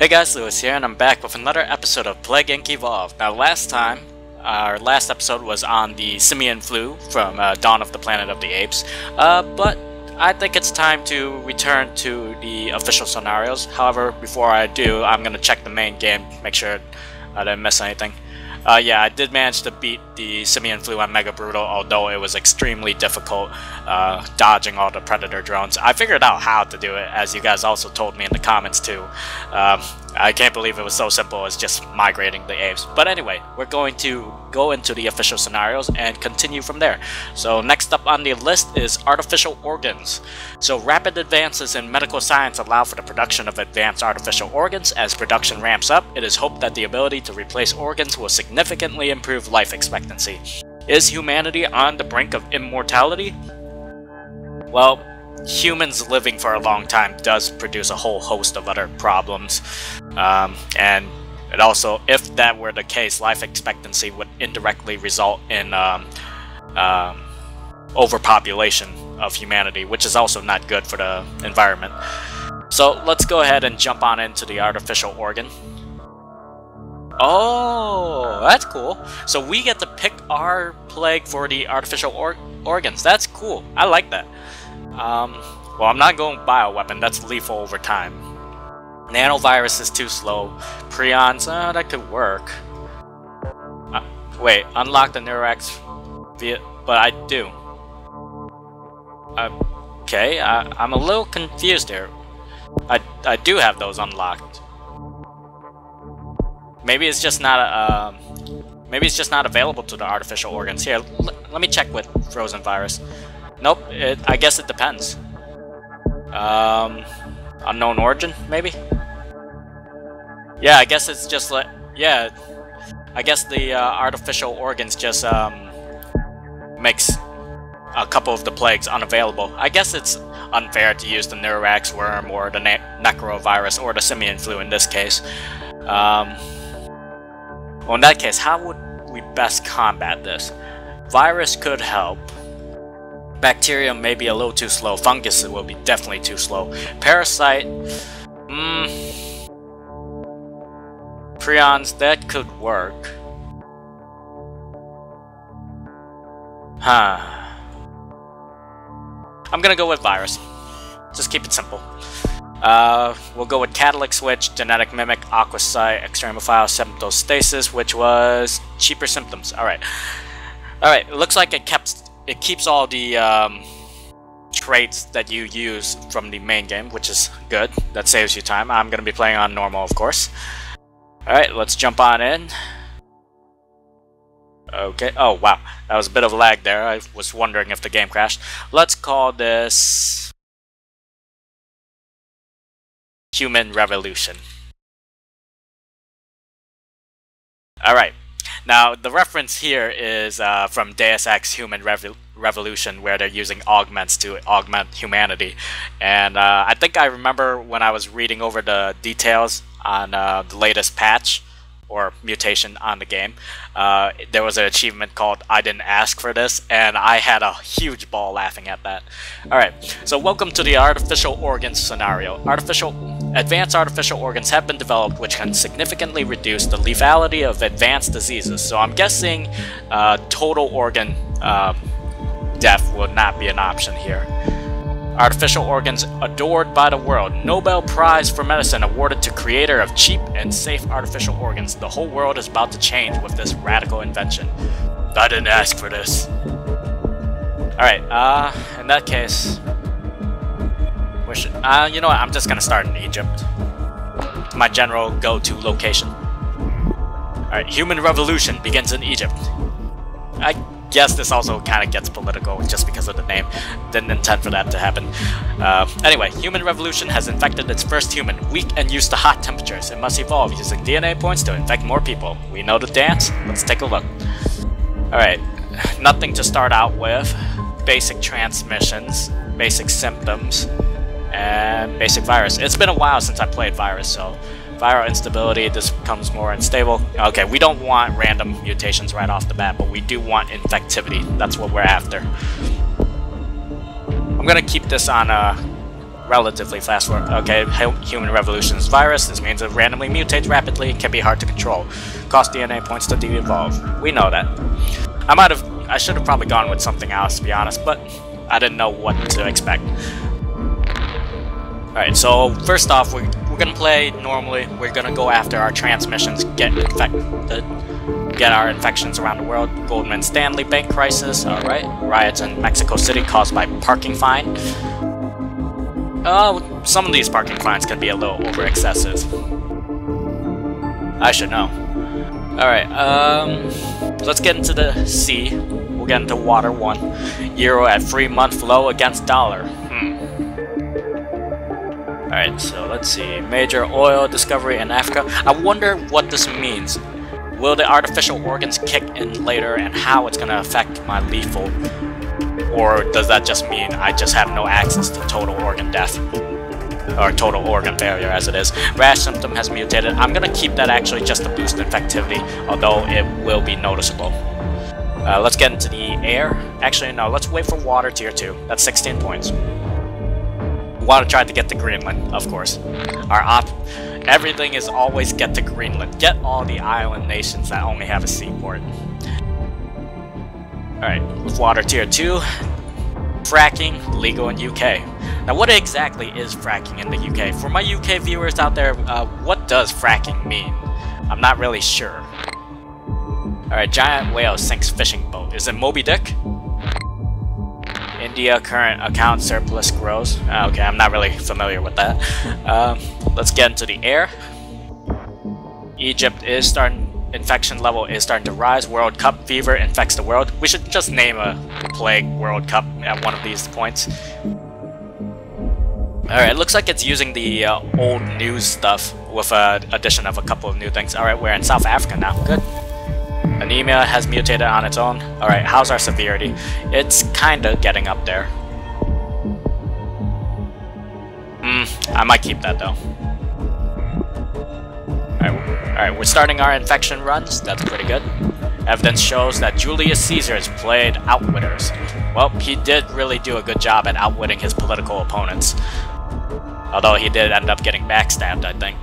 Hey guys, Lewis here, and I'm back with another episode of Plague Inc. Evolved. Now our last episode was on the simian flu from Dawn of the Planet of the Apes, but I think it's time to return to the official scenarios. However, before I do, I'm going to check the main game, make sure I didn't miss anything. Yeah, I did manage to beat the simian flu on Mega Brutal, although it was extremely difficult dodging all the predator drones. I figured out how to do it, as you guys also told me in the comments too. I can't believe it was so simple as just migrating the apes. But anyway, we're going to go into the official scenarios and continue from there. So next up on the list is artificial organs. So rapid advances in medical science allow for the production of advanced artificial organs. As production ramps up, it is hoped that the ability to replace organs will significantly improve life expectancy. Is humanity on the brink of immortality? Well, humans living for a long time does produce a whole host of other problems, and it also, if that were the case, life expectancy would indirectly result in overpopulation of humanity, which is also not good for the environment. So let's go ahead and jump on into the artificial organ. Oh, that's cool. So we get to pick our plague for the artificial organs. That's cool. I like that. Well, I'm not going bioweapon. That's lethal over time. Nanovirus is too slow. Prions, that could work. Wait, unlock the Neurox via... But I do. Okay, I'm a little confused here. I do have those unlocked. Maybe it's just not available to the artificial organs. Here, let me check with frozen virus. Nope, I guess it depends. Unknown origin, maybe? Yeah, I guess it's just like... Yeah, I guess the artificial organs just makes a couple of the plagues unavailable. I guess it's unfair to use the Neurox worm or the necrovirus or the simian flu in this case. Well, in that case, how would we best combat this? Virus could help. Bacteria may be a little too slow. Fungus will be definitely too slow. Parasite, Prions, that could work. Huh. I'm gonna go with virus. Just keep it simple. We'll go with Catalytic Switch, Genetic Mimic, Aquasite, Extremophile, Symptostasis, which was cheaper symptoms. Alright. Alright, it looks like it keeps all the traits that you use from the main game, which is good. That saves you time. I'm going to be playing on normal, of course. Alright, let's jump on in. Okay. Oh, wow. That was a bit of lag there. I was wondering if the game crashed. Let's call this Human Revolution. Alright. Now, the reference here is from Deus Ex Human Revolution, where they're using augments to augment humanity. And I think I remember when I was reading over the details on the latest patch, or mutation on the game, there was an achievement called I Didn't Ask for This, and I had a huge ball laughing at that. Alright, so welcome to the artificial organs scenario. Advanced artificial organs have been developed which can significantly reduce the lethality of advanced diseases. So I'm guessing total organ death will not be an option here. Artificial organs adored by the world. Nobel Prize for Medicine awarded to creator of cheap and safe artificial organs. The whole world is about to change with this radical invention. I didn't ask for this. Alright, in that case... you know what, I'm just gonna start in Egypt. My general go-to location. Alright, Human Revolution begins in Egypt. I guess this also kind of gets political just because of the name. Didn't intend for that to happen. Anyway, Human Revolution has infected its first human, weak and used to hot temperatures. It must evolve using DNA points to infect more people. We know the dance? Let's take a look. Alright, nothing to start out with. Basic transmissions, basic symptoms, and basic virus. It's been a while since I played virus, so viral instability, this becomes more unstable. Okay, we don't want random mutations right off the bat, but we do want infectivity. That's what we're after. I'm gonna keep this on relatively fast for human revolution's virus. This means it randomly mutates rapidly and can be hard to control. Cost DNA points to de-evolve. We know that. I should have probably gone with something else, to be honest, but I didn't know what to expect. Alright, so first off, we're gonna play normally. We're gonna go after our transmissions, get our infections around the world. Goldman Stanley Bank crisis, alright. Riots in Mexico City caused by parking fine. Some of these parking fines can be a little over excessive. I should know. Alright, let's get into the sea. We'll get into water 1. Euro at 3-month low against dollar. Alright, so let's see. Major oil discovery in Africa. I wonder what this means. Will the artificial organs kick in later and how it's going to affect my lethal? Or does that just mean I just have no access to total organ death? Or total organ failure as it is. Rash symptom has mutated. I'm going to keep that actually just to boost infectivity, although it will be noticeable. Let's get into the air. Actually, no, let's wait for water tier 2. That's 16 points. Want to try to get to Greenland, of course. Everything is always get to Greenland. Get all the island nations that only have a seaport. Alright, with water tier 2, fracking, legal in UK. Now what exactly is fracking in the UK? For my UK viewers out there, what does fracking mean? I'm not really sure. Alright, giant whale sinks fishing boat. Is it Moby Dick? India current account surplus grows. Okay, I'm not really familiar with that. Let's get into the air. Egypt is infection level is starting to rise. World Cup fever infects the world. We should just name a plague World Cup at one of these points. Alright, it looks like it's using the old news stuff with an addition of a couple of new things. Alright, we're in South Africa now. Good. Anemia has mutated on its own. Alright, how's our severity? It's kinda getting up there. I might keep that though. Alright, we're starting our infection runs. That's pretty good. Evidence shows that Julius Caesar has played outwitters. Well, he did really do a good job at outwitting his political opponents. Although he did end up getting backstabbed, I think.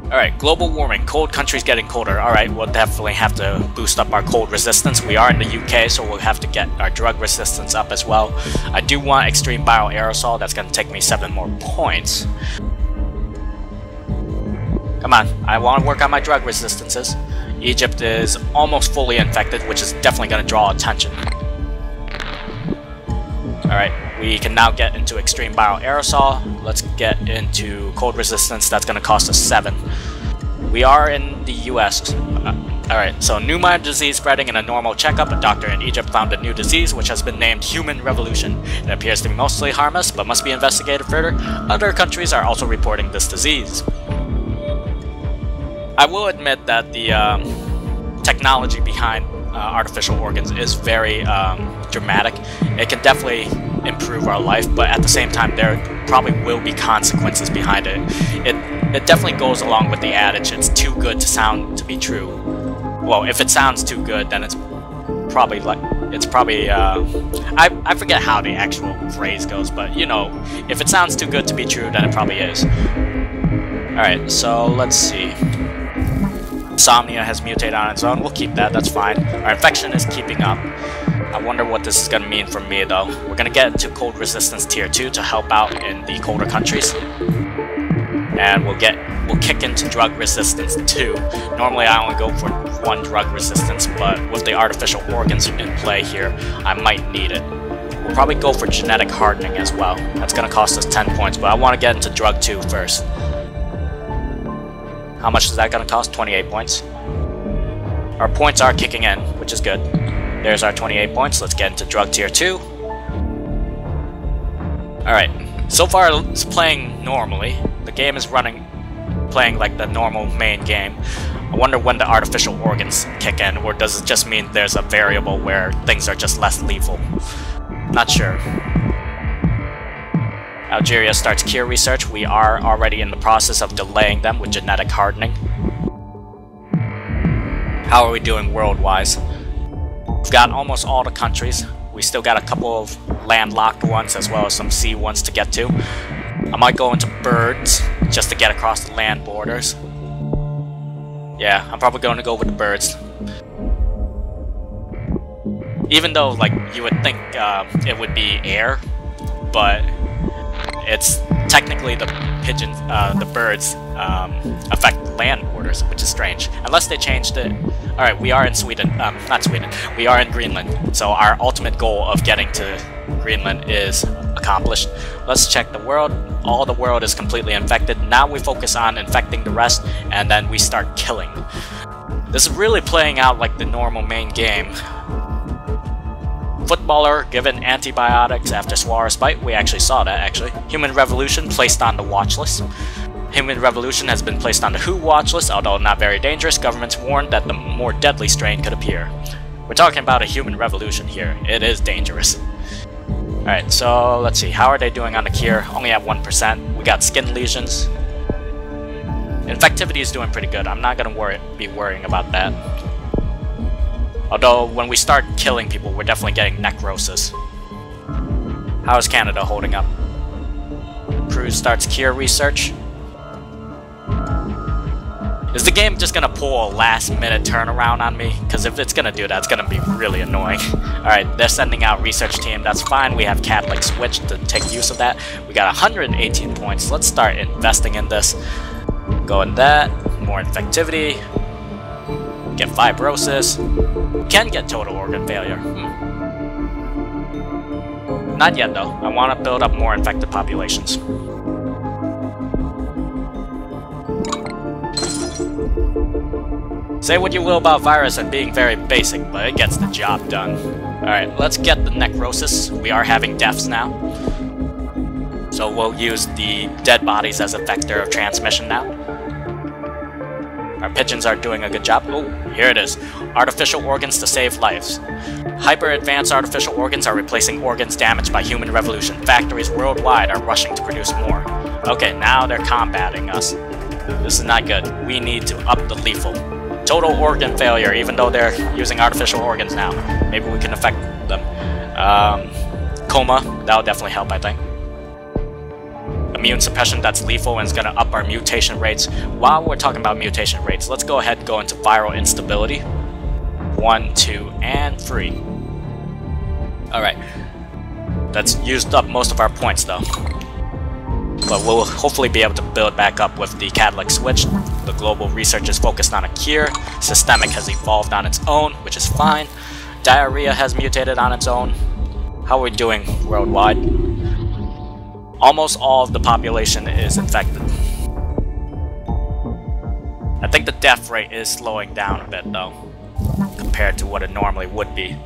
Alright, global warming. Cold countries getting colder. Alright, we'll definitely have to boost up our cold resistance. We are in the UK, so we'll have to get our drug resistance up as well. I do want extreme viral aerosol. That's going to take me 7 more points. Come on, I want to work on my drug resistances. Egypt is almost fully infected, which is definitely going to draw attention. Alright, we can now get into extreme viral aerosol. Let's get into cold resistance. That's going to cost us 7. We are in the US. Alright, so new mild disease spreading in a normal checkup. A doctor in Egypt found a new disease which has been named human revolution. It appears to be mostly harmless, but must be investigated further. Other countries are also reporting this disease. I will admit that the technology behind artificial organs is very dramatic. It can definitely improve our life, but at the same time there probably will be consequences behind it. It definitely goes along with the adage, it's too good to sound to be true. Well, if it sounds too good, then it's probably I forget how the actual phrase goes, but you know, if it sounds too good to be true, then it probably is. Alright, so let's see. Insomnia has mutated on its own. We'll keep that, that's fine. Our infection is keeping up. I wonder what this is going to mean for me though. We're going to get into cold resistance tier 2 to help out in the colder countries. And we'll kick into drug resistance 2. Normally I only go for 1 drug resistance, but with the artificial organs in play here, I might need it. We'll probably go for genetic hardening as well. That's going to cost us 10 points, but I want to get into drug 2 first. How much is that going to cost? 28 points. Our points are kicking in, which is good. There's our 28 points. Let's get into drug tier 2. Alright, so far it's playing normally. The game is playing like the normal main game. I wonder when the artificial organs kick in, or does it just mean there's a variable where things are just less lethal? Not sure. Algeria starts cure research. We are already in the process of delaying them with genetic hardening. How are we doing world-wise? We've got almost all the countries. We still got a couple of landlocked ones as well as some sea ones to get to. I might go into birds just to get across the land borders. Yeah, I'm probably going to go with the birds. Even though, like, you would think it would be air, but it's technically the pigeons, the birds affect land borders, which is strange. Unless they changed it. Alright, we are in Sweden. Not Sweden. We are in Greenland. So our ultimate goal of getting to Greenland is accomplished. Let's check the world. All the world is completely infected. Now we focus on infecting the rest, and then we start killing. This is really playing out like the normal main game. Footballer given antibiotics after Suarez bite. We actually saw that, actually. Human Revolution placed on the watch list. Human Revolution has been placed on the WHO watch list, although not very dangerous. Governments warned that the more deadly strain could appear. We're talking about a human revolution here. It is dangerous. Alright, so let's see. How are they doing on the cure? Only at 1%. We got skin lesions. Infectivity is doing pretty good. I'm not going to be worrying about that. Although, when we start killing people, we're definitely getting necrosis. How is Canada holding up? Cruz starts cure research. Is the game just gonna pull a last-minute turnaround on me? Because if it's gonna do that, it's gonna be really annoying. Alright, they're sending out research team. That's fine. We have Catholic Switch to take use of that. We got 118 points. Let's start investing in this. Go in that. More infectivity. Get fibrosis. Can get total organ failure. Not yet though. I want to build up more infected populations. Say what you will about virus and being very basic, but it gets the job done. Alright, let's get the necrosis. We are having deaths now. So we'll use the dead bodies as a vector of transmission now. Our pigeons are doing a good job. Oh, here it is. Artificial organs to save lives. Hyper-advanced artificial organs are replacing organs damaged by human revolution. Factories worldwide are rushing to produce more. Okay, now they're combating us. This is not good. We need to up the lethal. Total organ failure, even though they're using artificial organs now. Maybe we can affect them. Coma, that'll definitely help, I think. Immune suppression, that's lethal and is going to up our mutation rates. While we're talking about mutation rates, let's go ahead and go into viral instability. 1, 2, and 3. Alright. That's used up most of our points though. But we'll hopefully be able to build back up with the Catholic Switch. The global research is focused on a cure. Systemic has evolved on its own, which is fine. Diarrhea has mutated on its own. How are we doing worldwide? Almost all of the population is infected. I think the death rate is slowing down a bit though, compared to what it normally would be.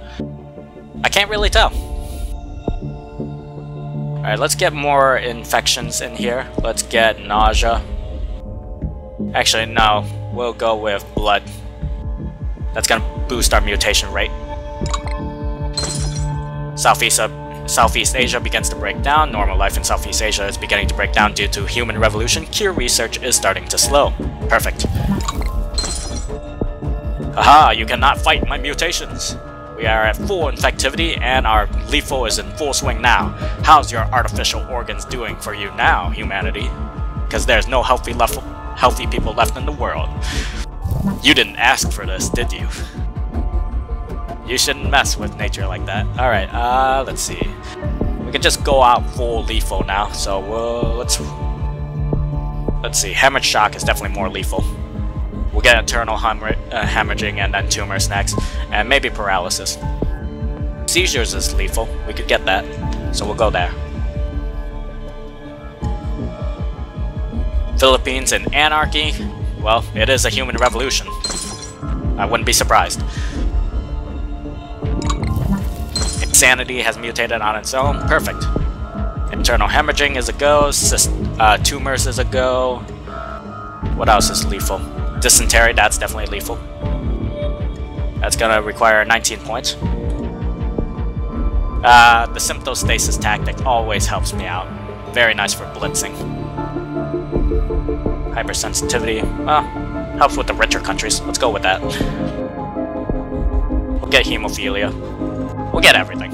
I can't really tell. Alright, let's get more infections in here. Let's get nausea. Actually, no. We'll go with blood. That's gonna boost our mutation rate. Southeast Asia begins to break down. Normal life in Southeast Asia is beginning to break down due to human revolution. Cure research is starting to slow. Perfect. Haha, you cannot fight my mutations. We are at full infectivity and our lethal is in full swing now. How's your artificial organs doing for you now, humanity? Because there's no healthy people left in the world. You didn't ask for this, did you? You shouldn't mess with nature like that. Alright, let's see. We can just go out full lethal now, so let's see. Hemorrhage shock is definitely more lethal. We'll get internal hemorrhaging and then tumors next, and maybe paralysis. Seizures is lethal. We could get that, so we'll go there. Philippines in anarchy. Well, it is a human revolution. I wouldn't be surprised. Insanity has mutated on its own. Perfect. Internal hemorrhaging is a go. Tumors is a go. What else is lethal? Dysentery, that's definitely lethal. That's gonna require 19 points. The symptostasis tactic always helps me out. Very nice for blitzing. Hypersensitivity, well, helps with the richer countries. Let's go with that. We'll get hemophilia. We'll get everything.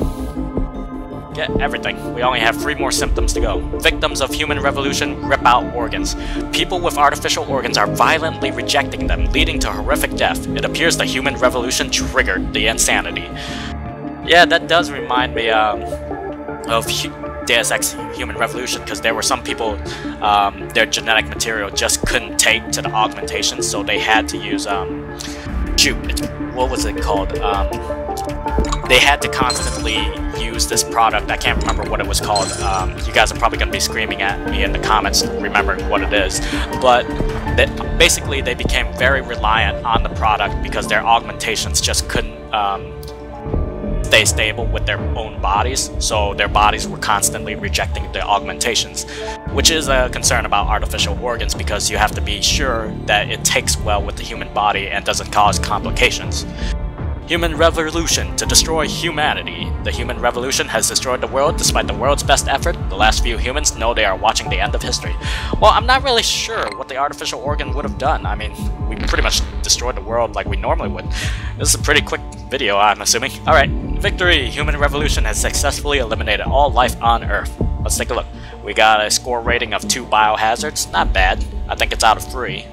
get everything. We only have 3 more symptoms to go. Victims of human revolution rip out organs. People with artificial organs are violently rejecting them, leading to horrific death. It appears the human revolution triggered the insanity. Yeah, that does remind me of Deus Ex Human Revolution, because there were some people, their genetic material just couldn't take to the augmentation, so they had to use, what was it called? They had to constantly use this product. I can't remember what it was called. You guys are probably going to be screaming at me in the comments remembering what it is. But basically they became very reliant on the product because their augmentations just couldn't stay stable with their own bodies, so their bodies were constantly rejecting the augmentations, which is a concern about artificial organs because you have to be sure that it takes well with the human body and doesn't cause complications. Human revolution to destroy humanity. The human revolution has destroyed the world despite the world's best effort. The last few humans know they are watching the end of history. Well, I'm not really sure what the artificial organ would have done. I mean, we pretty much destroyed the world like we normally would. This is a pretty quick video, I'm assuming. Alright, victory! Human revolution has successfully eliminated all life on Earth. Let's take a look. We got a score rating of 2 biohazards. Not bad. I think it's out of 3.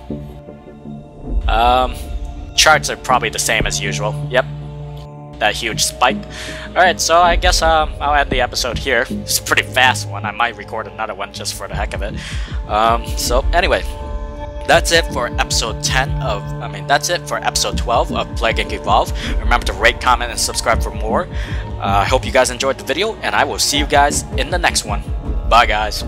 Charts are probably the same as usual. Yep. That huge spike. Alright, so I guess I'll end the episode here. It's a pretty fast one. I might record another one just for the heck of it. So anyway, that's it for episode 12 of Plague Inc. Evolve. Remember to rate, comment, and subscribe for more. I hope you guys enjoyed the video, and I will see you guys in the next one. Bye, guys.